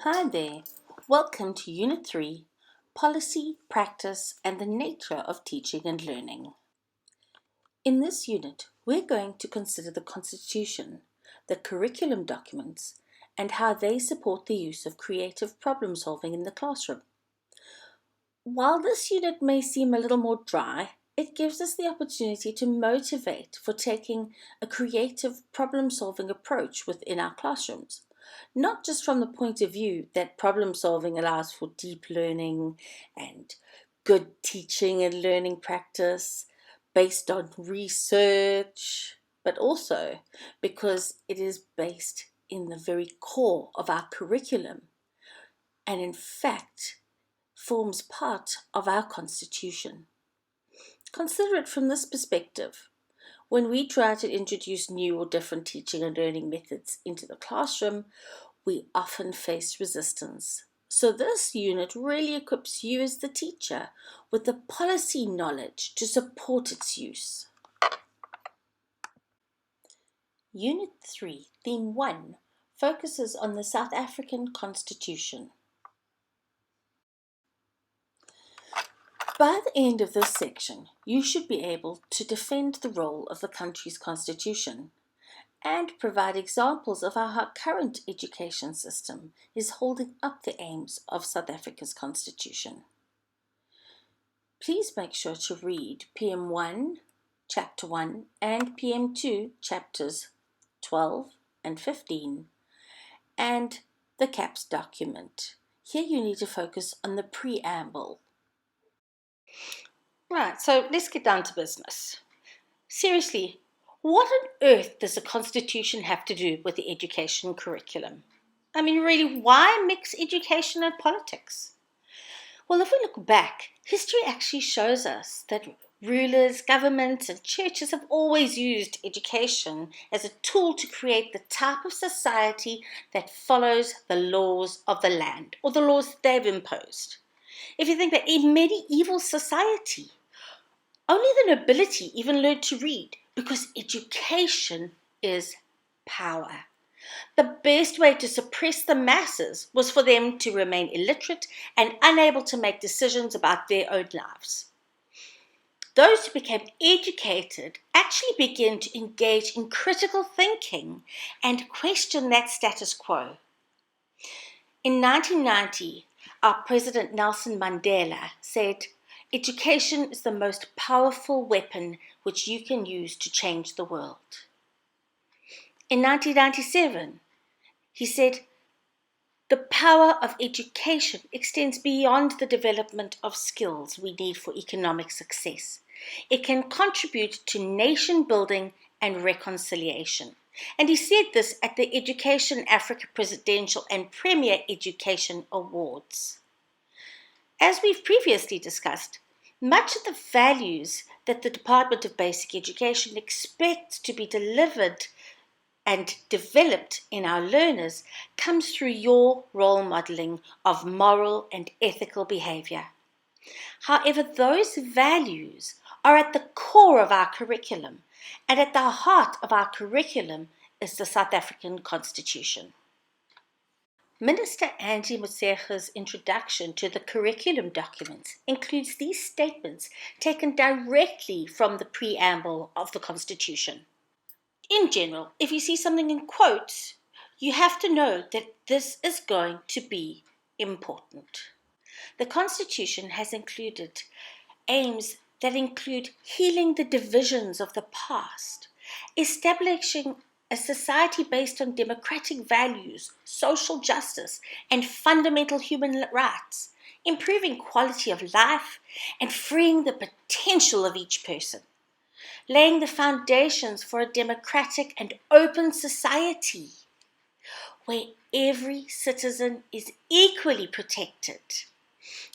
Hi there, welcome to Unit 3, Policy, Practice and the Nature of Teaching and Learning. In this unit, we're going to consider the Constitution, the curriculum documents, and how they support the use of creative problem solving in the classroom. While this unit may seem a little more dry, it gives us the opportunity to motivate for taking a creative problem solving approach within our classrooms. Not just from the point of view that problem solving allows for deep learning and good teaching and learning practice based on research, but also because it is based in the very core of our curriculum and in fact forms part of our Constitution. Consider it from this perspective. When we try to introduce new or different teaching and learning methods into the classroom, we often face resistance. So this unit really equips you as the teacher with the policy knowledge to support its use. Unit 3, Theme 1, focuses on the South African Constitution. By the end of this section, you should be able to defend the role of the country's constitution and provide examples of how our current education system is holding up the aims of South Africa's constitution. Please make sure to read PM1, Chapter 1 and PM2, Chapters 12 and 15 and the CAPS document. Here you need to focus on the preamble. Right, so let's get down to business. Seriously, what on earth does the Constitution have to do with the education curriculum? I mean, really, why mix education and politics? Well, if we look back, history actually shows us that rulers, governments, and churches have always used education as a tool to create the type of society that follows the laws of the land, or the laws they've imposed. If you think that in medieval society, only the nobility even learned to read because education is power. The best way to suppress the masses was for them to remain illiterate and unable to make decisions about their own lives. Those who became educated actually began to engage in critical thinking and question that status quo. In 1990, our President Nelson Mandela said, "Education is the most powerful weapon which you can use to change the world." In 1997, he said, "The power of education extends beyond the development of skills we need for economic success. It can contribute to nation building and reconciliation." And he said this at the Education Africa Presidential and Premier Education Awards. As we've previously discussed, much of the values that the Department of Basic Education expects to be delivered and developed in our learners comes through your role modeling of moral and ethical behavior. However, those values are at the core of our curriculum, and at the heart of our curriculum is the South African Constitution. Minister Angie Motshekga's introduction to the curriculum documents includes these statements taken directly from the preamble of the Constitution. In general, if you see something in quotes, you have to know that this is going to be important. The Constitution has included aims that include healing the divisions of the past, establishing a society based on democratic values, social justice, and fundamental human rights, improving quality of life, and freeing the potential of each person, laying the foundations for a democratic and open society where every citizen is equally protected,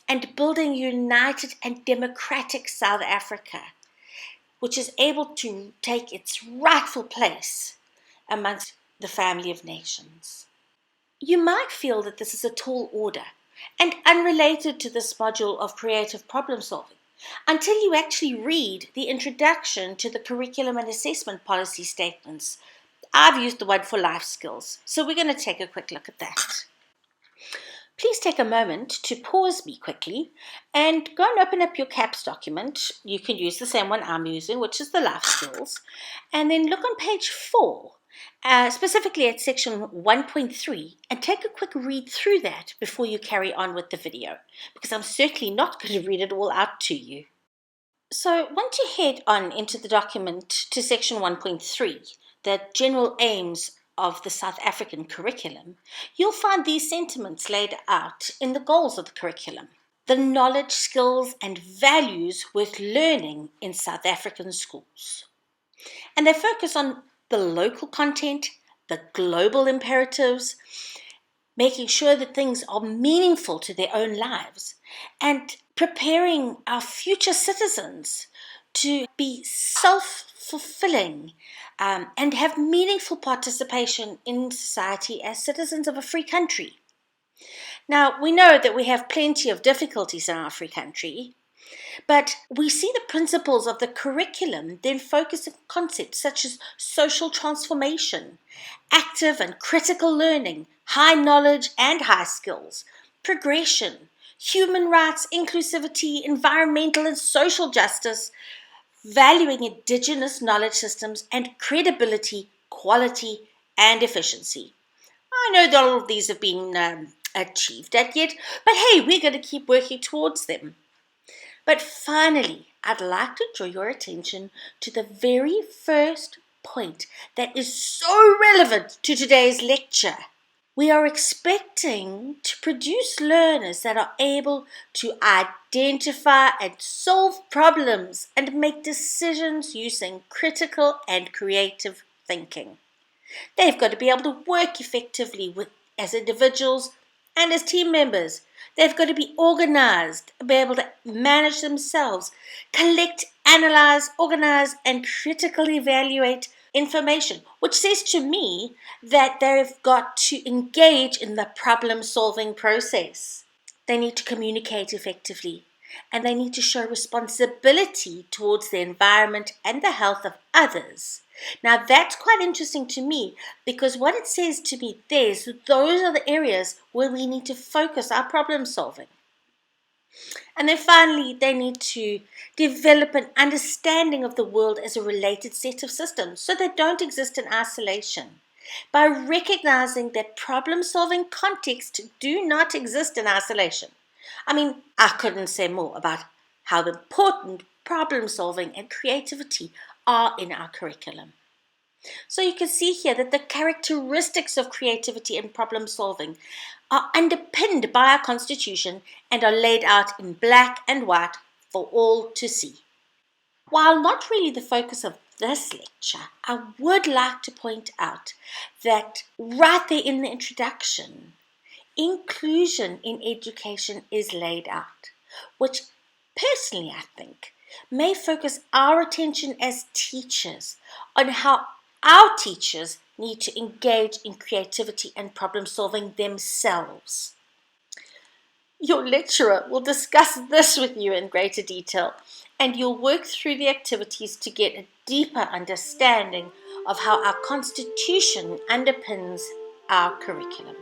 and building a united and democratic South Africa, which is able to take its rightful place amongst the family of nations. You might feel that this is a tall order and unrelated to this module of creative problem solving until you actually read the introduction to the curriculum and assessment policy statements. I've used the one for life skills, so we're going to take a quick look at that. please take a moment to pause me quickly and go and open up your CAPS document. You can use the same one I'm using, which is the life skills, and then look on page 4, specifically at section 1.3, and take a quick read through that before you carry on with the video, because I'm certainly not going to read it all out to you. So once you head on into the document to section 1.3, the general aims of the South African curriculum, you'll find these sentiments laid out in the goals of the curriculum. The knowledge, skills, and values worth learning in South African schools. And they focus on the local content, the global imperatives, making sure that things are meaningful to their own lives, and preparing our future citizens to be self-fulfilling and have meaningful participation in society as citizens of a free country. Now, we know that we have plenty of difficulties in our free country, but we see the principles of the curriculum then focus on concepts such as social transformation, active and critical learning, high knowledge and high skills, progression, human rights, inclusivity, environmental and social justice, valuing indigenous knowledge systems, and credibility, quality, and efficiency. I know that all of these have been achieved at yet, but hey, we're going to keep working towards them. But finally, I'd like to draw your attention to the very first point that is so relevant to today's lecture. We are expecting to produce learners that are able to identify and solve problems and make decisions using critical and creative thinking. They've got to be able to work effectively as individuals and as team members. They've got to be organized, be able to manage themselves, collect, analyze, organize, and critically evaluate information, which says to me that they've got to engage in the problem-solving process. They need to communicate effectively, and they need to show responsibility towards the environment and the health of others. Now, that's quite interesting to me, because what it says to me there is that those are the areas where we need to focus our problem solving. And then finally, they need to develop an understanding of the world as a related set of systems so they don't exist in isolation. By recognizing that problem-solving contexts do not exist in isolation. I mean, I couldn't say more about how important problem-solving and creativity are in our curriculum. So you can see here that the characteristics of creativity and problem solving are underpinned by our Constitution and are laid out in black and white for all to see. While not really the focus of this lecture, I would like to point out that right there in the introduction, inclusion in education is laid out, which personally I think may focus our attention as teachers on how our teachers need to engage in creativity and problem solving themselves. Your lecturer will discuss this with you in greater detail, and you'll work through the activities to get a deeper understanding of how our Constitution underpins our curriculum.